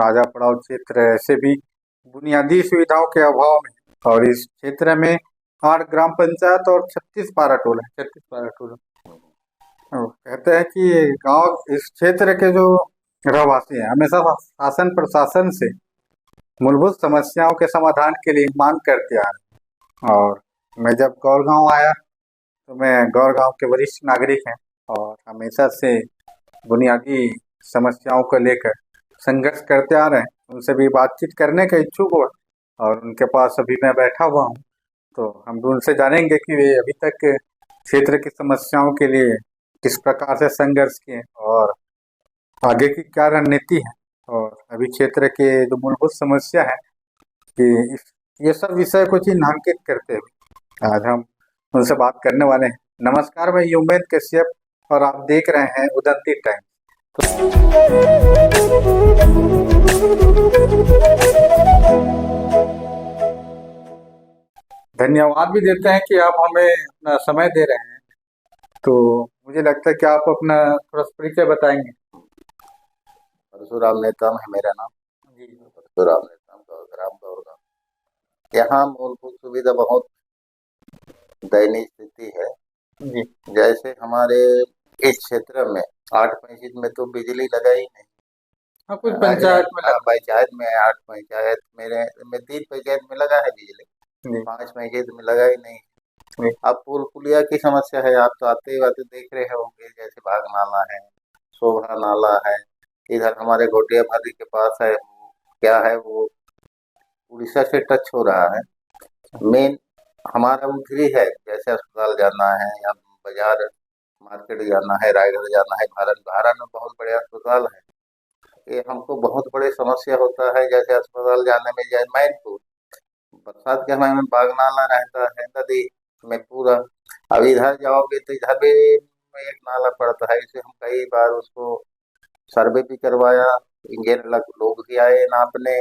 राजा पड़ाव क्षेत्र ऐसे भी बुनियादी सुविधाओं के अभाव में, और इस क्षेत्र में 8 ग्राम पंचायत और 36 पारा टोल है, 36 पारा टोल। कहते हैं कि गांव इस क्षेत्र के जो रहवासी हैं हमेशा शासन प्रशासन से मूलभूत समस्याओं के समाधान के लिए मांग करते आ रहे हैं। और मैं जब गौर गांव आया तो मैं गौर गांव के वरिष्ठ नागरिक हैं और हमेशा से बुनियादी समस्याओं को लेकर संघर्ष करते आ रहे हैं, उनसे भी बातचीत करने का इच्छुक हुआ और उनके पास अभी मैं बैठा हुआ हूँ। तो हम भी उनसे जानेंगे कि वे अभी तक क्षेत्र की समस्याओं के लिए किस प्रकार से संघर्ष किए और आगे की क्या रणनीति है, और अभी क्षेत्र के जो मूलभूत समस्या है कि ये सब विषय को चिन्हांकित करते हुए आज हम उनसे बात करने वाले हैं। नमस्कार, मैं यूमेन कश्यप और आप देख रहे हैं उदंती टाइम। धन्यवाद भी देते हैं कि आप हमें अपना समय दे रहे हैं। तो मुझे लगता है कि आप अपना थोड़ा परिचय बताएंगे। परशुराम नेताम है मेरा नाम। जी। परशुराम नेताम ग्राम गौरगांव। यहाँ मूलभूत सुविधा बहुत दयनीय स्थिति है। जी। जैसे हमारे इस क्षेत्र में 8 पंचायत में तो बिजली लगा ही नहीं। हाँ, कुछ पंचायत में पंचायत में 8 पंचायत मेरे में 3 पंचायत में लगा है बिजली, 5 पंचायत में लगा ही नहीं। अब पुल पुलिया की समस्या है, आप तो आते आते देख रहे होंगे, जैसे भाग नाला है, शोभा नाला है, इधर हमारे घोटिया भादी के पास है, क्या है वो उड़ीसा से टच हो रहा है। मेन हमारा उधरी है, जैसे अस्पताल जाना है या बाजार मार्केट जाना है, रायगढ़ जाना है, भारत में बहुत बड़े अस्पताल है। ये हमको बहुत बड़ी समस्या होता है। जैसे अस्पताल जाने में जाए मैनपुर, बरसात के समय में बाग नाला रहता है नदी में पूरा। अब इधर जाओगे तो इधर भी एक नाला पड़ता है, इसे हम कई बार उसको सर्वे भी करवाया, इंजीनियर लोग भी आए नापने,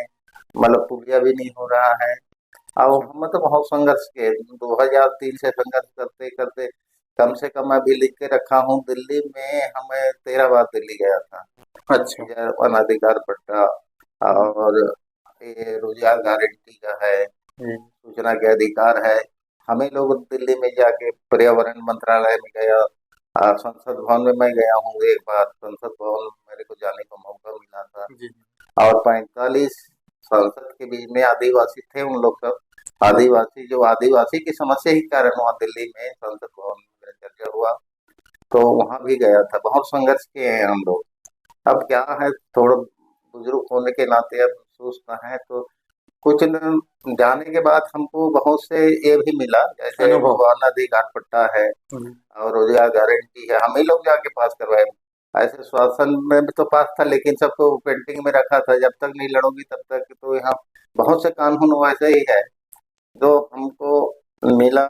मतलब पुलिया भी नहीं हो रहा है। अब हम तो बहुत संघर्ष किए, 2003 से संघर्ष करते करते कम से कम अभी लिख के रखा हूँ, दिल्ली में हमें 13 बार दिल्ली गया था। अच्छा। अनाधिकार पट्टा और ये रोजगार गारंटी का है, सूचना के अधिकार है। हमें लोग दिल्ली में जाके पर्यावरण मंत्रालय में गया, संसद भवन में मैं गया हूँ एक बार, संसद भवन मेरे को जाने का मौका मिला था। और 45 संसद के बीच में आदिवासी थे, उन लोग सब आदिवासी, जो आदिवासी की समस्या ही कारण वहाँ दिल्ली में संसद भवन में चर्चा हुआ, तो वहां भी गया था। बहुत संघर्ष किए हैं हम लोग। अब क्या है, थोड़ा बुजुर्ग होने के नाते अब सुस्त है, तो कुछ जाने के बाद हमको बहुत से ये भी मिला, जैसे अधिकार पट्टा है और रोजगार गारंटी है, हम ही लोग जाके पास करवाए। ऐसे शासन में भी तो पास था, लेकिन सबको पेंटिंग में रखा था, जब तक नहीं लड़ोगी तब तक। तो यहाँ बहुत से कानून वैसे ही है जो हमको मिला।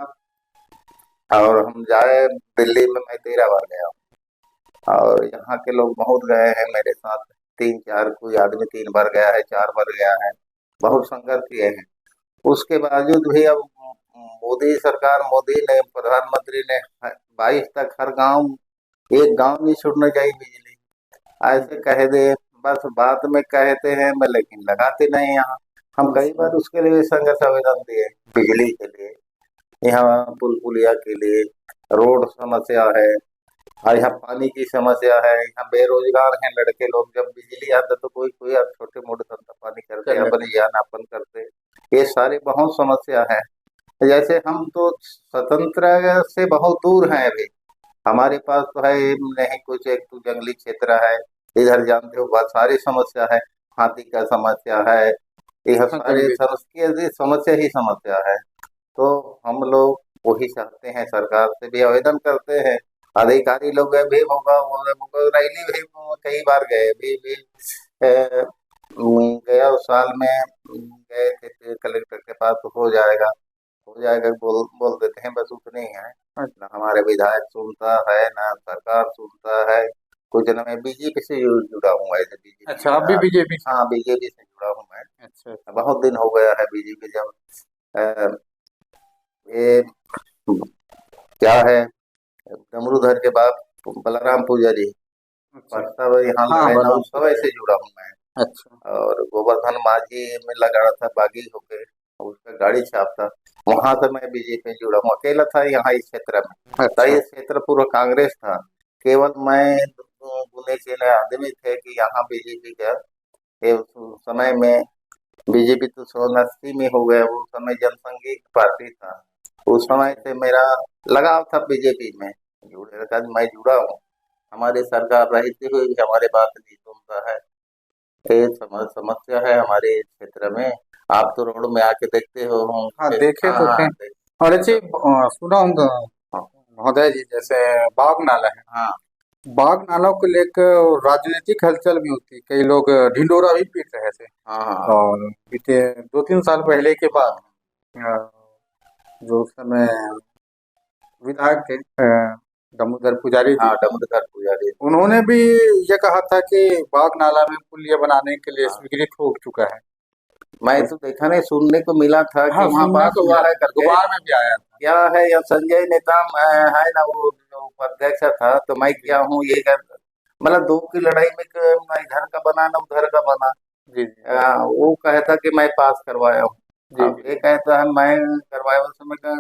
और हम जाए दिल्ली में, मैं 13 बार गया हूँ और यहाँ के लोग बहुत गए हैं मेरे साथ, 3-4 कोई आदमी 3 बार गया है, 4 बार गया है, बहुत संघर्ष किए हैं। उसके बावजूद भी अब मोदी सरकार, मोदी ने, प्रधानमंत्री ने 22 तक हर गांव, एक गांव नहीं छूटना चाहिए बिजली, ऐसे कह दे, बस बात में कहते हैं मैं, लेकिन लगाते नहीं। यहाँ हम कई बार उसके लिए संघर्ष आवेदन दिए, बिजली के लिए, यहाँ पुल पुलिया के लिए, रोड समस्या है, और यहाँ पानी की समस्या है, यहाँ बेरोजगार हैं लड़के लोग, जब बिजली आता तो कोई कोई अब छोटे मोटे धंधा पानी करते, अपने यानापन करते, ये सारी बहुत समस्या है। जैसे हम तो स्वतंत्र से बहुत दूर हैं, अभी हमारे पास तो है नहीं कुछ, एक तो जंगली क्षेत्र है, इधर जानते हो बहुत सारी समस्या है, हाथी का समस्या है, यह सारी समस्या ही समस्या है। तो हम लोग वही चाहते हैं, सरकार से भी आवेदन करते हैं, अधिकारी लोग भी होगा, रैली भी कई बार गए, भी गया उस साल में गए थे कलेक्टर के पास, तो हो जाएगा हो जाएगा बोल देते हैं, बस उतने ही है। ना हमारे विधायक सुनता है, ना सरकार सुनता है कुछ, ना मैं बीजेपी से जुड़ा हूँ ऐसे। बीजेपी, अच्छा, आप भी बीजेपी? हाँ, बीजेपी से जुड़ा हूँ मैं। अच्छा, बहुत दिन हो गया है बीजेपी। जब ये क्या है, डमरूधर के बाद बलराम पुजारी, यहाँ समय से जुड़ा हूँ मैं। अच्छा। और गोवर्धन माझी में लगा रहा था बागी होके, उसका गाड़ी छाप था। वहां से मैं बीजेपी में जुड़ा हूँ, अकेला था यहाँ इस क्षेत्र में। तो अच्छा। ये क्षेत्र पूरा कांग्रेस था, केवल मैं गुने चुने आदमी थे कि यहाँ बीजेपी का। ये उस समय में बीजेपी तो 1980 में हो गया, उस समय जनसंघी पार्टी था। उस समय अच्छा। से मेरा लगाव था बीजेपी में, जुड़े का मैं जुड़ा हूँ। हमारी सरकार रहते हुए भी हमारे बात नहीं सुनता है। ये समस्या है हमारे क्षेत्र में। आप तो रोड में आके देखते हो हाँ, होंगे। देखे हाँ तो थे। हाँ और अच्छी मतलब सुना हूँ हाँ महोदय जी, जैसे बाघ नाला है, हाँ बाघ नालों को लेकर राजनीतिक हलचल भी होती, कई लोग ढिंडोरा भी पीट रहे थे। हाँ हाँ और बीते 2-3 साल पहले के बाद हाँ अ, जो उस समय विधायक थे दामोदर पुजारी जी, हाँ दमोदर पुजारी। उन्होंने भी ये कहा था कि बाघ नाला में पुलिया बनाने के लिए हाँ स्वीकृत हो चुका है। मैं और तो देखा नहीं, सुनने को मिला था कि हाँ, वहाँ सुनने पास को हुआ मिला है था, करके। अखबार में भी आया था। क्या है या संजय नेताम है ना, वो जो उपाध्यक्ष था, तो मैं जी क्या हूँ ये कर, मतलब दो की लड़ाई में ना इधर का बना ना उधर का बना। जी जी वो कहता कि मैं पास करवाया हूँ, जी अब जी। ये कहता है मैं करवाया हूँ। उस समय का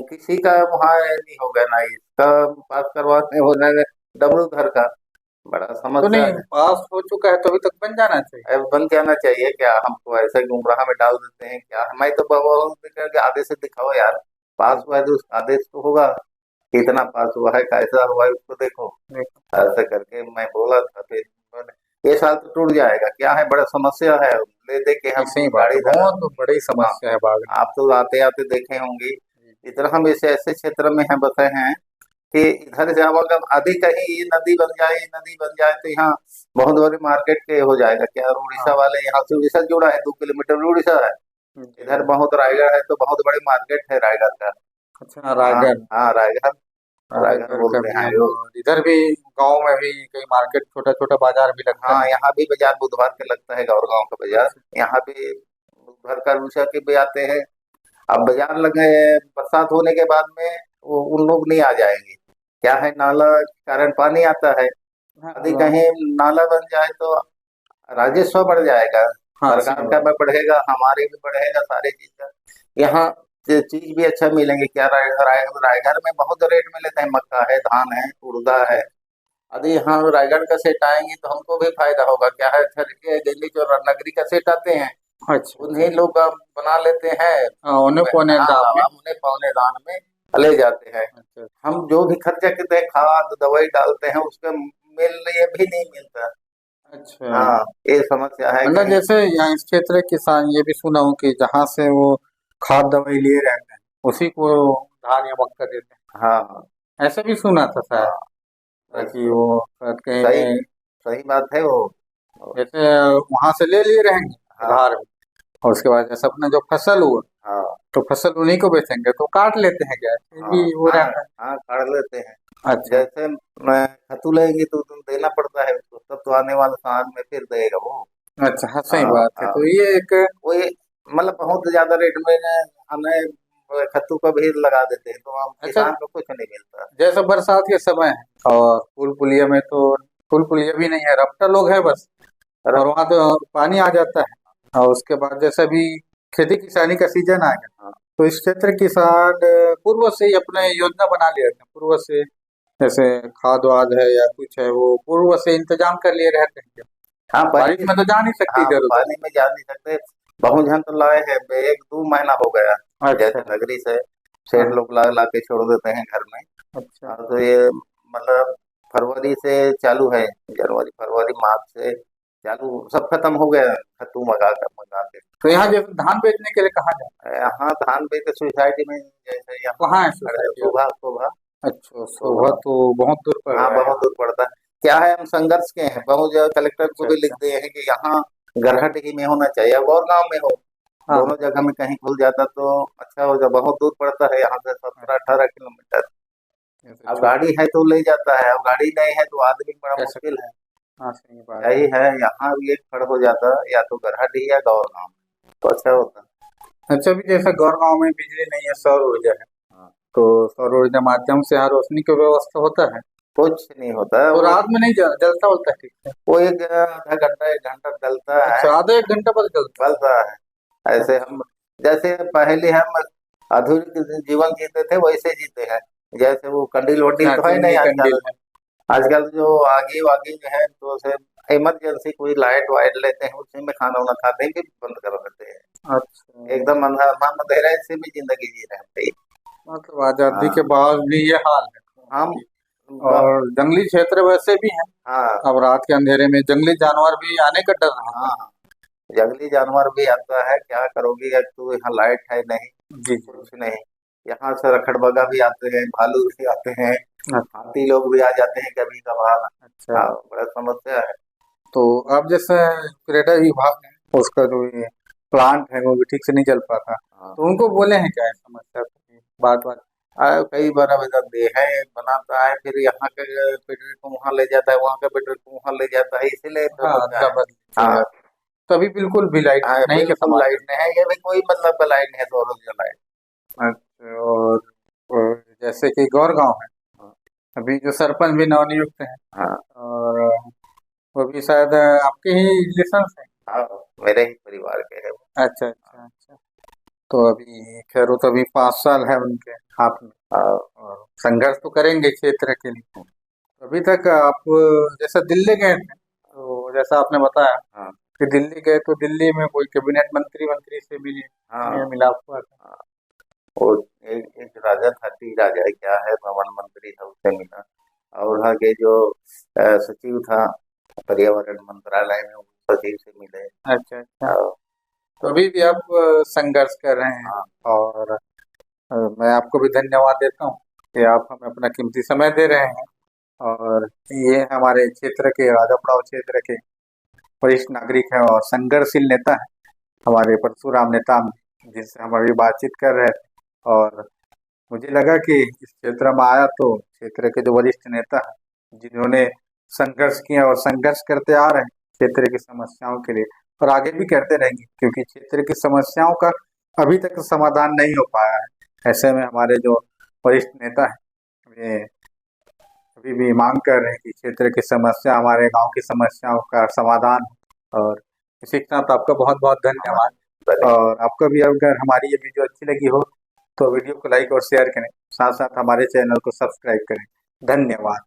किसी का वहाँ नहीं होगा ना इसका पास करवाने होना है, डब्लूधर का। बड़ा तो समस्या नहीं, है। पास हो चुका है तो अभी तक बन जाना चाहिए। अब बन जाना चाहिए क्या, हमको ऐसे गुमराह में डाल देते हैं क्या। मैं तो बाबा आधे से दिखाओ यार, पास हुआ है तो आदेश तो होगा, कितना पास हुआ है कैसा हुआ है उसको देखो। देखो, ऐसा करके मैं बोला था, फिर उन्होंने ये साल तो टूट जाएगा, क्या है बड़ा समस्या है, ले दे के ये हम सही बात है, गाड़ी धरा। बहुत बड़ी हाँ समस्या है बाघ आप तो आते आते देखे होंगे। नाला। इतना हम इस ऐसे क्षेत्र में हैं बसे हैं कि इधर जाओगे आदि कहीं ये नदी बन जाए, ये नदी बन जाए तो यहाँ बहुत बड़ी मार्केट के हो जाएगा क्या। और उड़ीसा हाँ वाले यहाँ से उड़ीसा जुड़ा है, 2 किलोमीटर उड़ीसा है। जी इधर जी। बहुत रायगढ़ है तो बहुत बड़ी मार्केट है रायगढ़ का। अच्छा, हाँ रायगढ़। हाँ रायगढ़, रायगढ़ रायगढ़ का बोलते भी हैं है, वो। और इधर भी गांव में भी कई मार्केट, छोटा छोटा बाजार भी लगता हाँ है। यहाँ भी बाजार बुधवार के लगता है, गौर गांव का बाजार। अच्छा। यहाँ भी बुधवार का रूसा के भी आते हैं। अब बाजार लगे, बरसात होने के बाद में वो उन लोग नहीं आ जाएंगे। क्या है नाला के कारण पानी आता है। हाँ यदि कहीं नाला बन जाए तो राजस्व बढ़ जाएगा, हाँ, सही सरकार का बात। भी बढ़ेगा, हमारे भी बढ़ेगा, सारी चीज का यहाँ चीज भी अच्छा मिलेंगे। क्या रायगढ़ में बहुत रेट में लेते हैं, मक्का है, धान है, उड़दा है। यदि यहाँ रायगढ़ का सेट आएंगे तो हमको भी फायदा होगा। क्या है के दिल्ली जो नगरी का सेट आते हैं, अच्छा अच्छा। उन्हीं लोग बना लेते हैं। हाँ, उन्हें पौने हाँ दाम में। हम उन्हें पौने दान में ले जाते हैं। अच्छा। हम जो भी खर्चा करते हैं, खाद दवाई डालते हैं, उसका मिल ये भी नहीं मिलता। अच्छा, हाँ ये समस्या है मतलब कहीं। जैसे यहाँ इस क्षेत्र के किसान, ये भी सुना हूँ कि जहाँ से वो खाद दवाई लिए रहते हैं उसी को धान या मक्का देते हाँ हाँ हैं, ऐसा भी सुना था शायद। हाँ बस ताकि वो सही कहीं सही बात है वो। जैसे वहां से ले लिए रहेंगे हाँ उधार में, और उसके बाद जैसे अपना जो फसल हुआ हाँ तो फसल उन्हीं को बेचेंगे तो काट लेते हैं, क्या ये हाँ भी वो हाँ रहता है। हाँ काट लेते हैं। अच्छा जैसे मैं खतु लेंगे तो तुम देना पड़ता है उसको, तब तो आने वाले साल में फिर देगा वो। अच्छा, हाँ सही हाँ बात है, हाँ तो ये एक वो ये मतलब बहुत ज्यादा रेट में हमें खत्तू का भी लगा देते हैं, तो हम अच्छा, किसान को कुछ नहीं मिलता। जैसे बरसात के समय है और पुल पुलिया में तो, पुल पुलिया भी नहीं है, रफ्ता लोग है बस, और तरफ वहां तो पानी आ जाता है। और उसके बाद जैसे भी खेती किसानी का सीजन आ गया हाँ तो इस क्षेत्र के किसान पूर्व से ही अपने योजना बना लिए रहते हैं, पूर्व से, जैसे खाद वाद है या कुछ है वो पूर्व से इंतजाम कर लिए रहते हैं। हाँ बारिश पहले में तो जा नहीं सकती हाँ इधर उधर। पानी में जा नहीं सकते। बहुत जन तो लाए हैं, 1-2 महीना हो गया। अच्छा। जैसे नगरी से हाँ सेठ हाँ। लोग ला ला के छोड़ देते हैं घर में। अच्छा। हाँ, तो ये मतलब फरवरी से चालू है, जनवरी फरवरी मार्च से चालू, सब खत्म हो गया खत्तू मंगा के। तो यहाँ जैसे धान बेचने के लिए कहाँ जाए? यहाँ धान बेच के सोसाइटी में, जैसे यहाँ कहाँ है अरे सोसाइटी? शोभा शोभा अच्छा, शोभा शोभा। तो बहुत दूर पड़ हाँ रहा है बहुत यहाँ। दूर पड़ता है। क्या है हम संघर्ष के हैं, बहुत जगह कलेक्टर को अच्छा भी लिख अच्छा। दिए हैं कि यहाँ गरहट ही में होना चाहिए, अब और गाँव में हो, हाँ दोनों हाँ। जगह में कहीं खुल जाता तो अच्छा हो जाए। बहुत दूर पड़ता है यहाँ से, 17-18 किलोमीटर। जैसे अब छोटे, गाड़ी है तो ले जाता है, अब गाड़ी नहीं है तो आदमी बड़ा कैसे, मुश्किल है। हाँ सही बात यही है, यहाँ भी एक खड़ हो जाता या तो गरहट ही या गौर गाँव, तो अच्छा होता। है। अच्छा, भी जैसे गौर गांव में बिजली नहीं है, सौर ऊर्जा है, हाँ तो सौर ऊर्जा माध्यम से यहाँ रोशनी की व्यवस्था होता है। कुछ नहीं होता है। तो रात में नहीं जलता उलता है ठीक है? वो आधा घंटा 1 घंटा डलता है, अच्छा, आधा 1 घंटा बाद जलता बलता है। ऐसे है? हम, जैसे पहले हम आधुनिक जीवन जीते थे वैसे जीते हैं। जैसे वो कंडील वंडील अच्छा, तो है नहीं चीनी आजकल। कंडील है। आजकल जो आगे वागे जो है तो उसे इमरजेंसी कोई लाइट वाइट लेते हैं, उसी में खाना वाना खाते हैं कि बंद कर देते हैं। अच्छा, एकदम अंधेरे से भी जिंदगी जी रहे हैं भाई। मतलब आजादी के हाँ, बाद भी ये हाल हम है। और जंगली क्षेत्र वैसे भी हैं। हाँ अब रात के अंधेरे में जंगली जानवर भी आने का डर रहता हाँ, जंगली जानवर भी आता है, क्या करोगी, अब तो यहाँ लाइट है नहीं, है। जी जी। कुछ नहीं। यहाँ से रखड़बगा भी आते हैं, भालू भी आते हैं, अच्छा हाथी लोग भी आ जाते हैं कभी कभार। अच्छा। हाँ, बड़ा समस्या है। तो अब जैसे पर्यटन विभाग है, उसका जो ये प्लांट है वो भी ठीक से नहीं चल पाता, हाँ, तो उनको बोले हैं क्या है समस्या को? बात बात। कई बार अब इधर दे है बनाता है, फिर यहाँ के पेट्रोल को वहाँ ले जाता है, वहाँ के पेट्रोल को वहाँ ले जाता है, इसीलिए हाँ, समस्या अदला है। बदली हो हाँ जाती। तभी बिल्कुल भी लाइट हाँ, नहीं के बिल्कुल समान लाइट नहीं है, ये भी कोई मतलब का लाइट नहीं है, 2 रोज लाइट। अच्छा। और जैसे कि गौर गांव है, हाँ अभी जो सरपंच भी नवनियुक्त हैं, हाँ और वो भी शायद आपके ही रिलेशन है। हाँ, मेरे ही परिवार के है वो। अच्छा अच्छा अच्छा। तो अभी खैर वो तो अभी 5 साल है उनके हाथ में, हाँ और संघर्ष तो करेंगे क्षेत्र के लिए। अभी तक आप जैसे दिल्ली गए थे, तो जैसा आपने बताया हाँ कि दिल्ली गए तो दिल्ली में कोई कैबिनेट मंत्री मंत्री से मिले, हाँ मिलाप हुआ था? हाँ। और एक राजा था, टी राजा है, क्या है, भवन मंत्री था, उससे मिला। और वहाँ के जो सचिव था पर्यावरण मंत्रालय में, उस सचिव से मिले। अच्छा अच्छा। और तो तो अभी भी आप संघर्ष कर रहे हैं, हाँ, और मैं आपको भी धन्यवाद देता हूँ कि आप हमें अपना कीमती समय दे रहे हैं। और ये हमारे क्षेत्र के राजापड़ाव क्षेत्र के वरिष्ठ नागरिक हैं और संघर्षशील नेता है हमारे परशुराम नेताम जी, जिनसे हम अभी बातचीत कर रहे थे। और मुझे लगा कि इस क्षेत्र में आया तो क्षेत्र के जो वरिष्ठ नेता हैं, जिन्होंने संघर्ष किया और संघर्ष करते आ रहे हैं क्षेत्र की समस्याओं के लिए, और आगे भी करते रहेंगे, क्योंकि क्षेत्र की समस्याओं का अभी तक समाधान नहीं हो पाया है। ऐसे में हमारे जो वरिष्ठ नेता हैं, वे अभी भी मांग कर रहे हैं कि क्षेत्र की समस्या, हमारे गांव की समस्याओं का समाधान हो। और इसी के साथ आपका बहुत बहुत धन्यवाद। बड़े और आपको भी अगर हमारी ये वीडियो अच्छी लगी हो तो वीडियो को लाइक और शेयर करें, साथ साथ हमारे चैनल को सब्सक्राइब करें। धन्यवाद।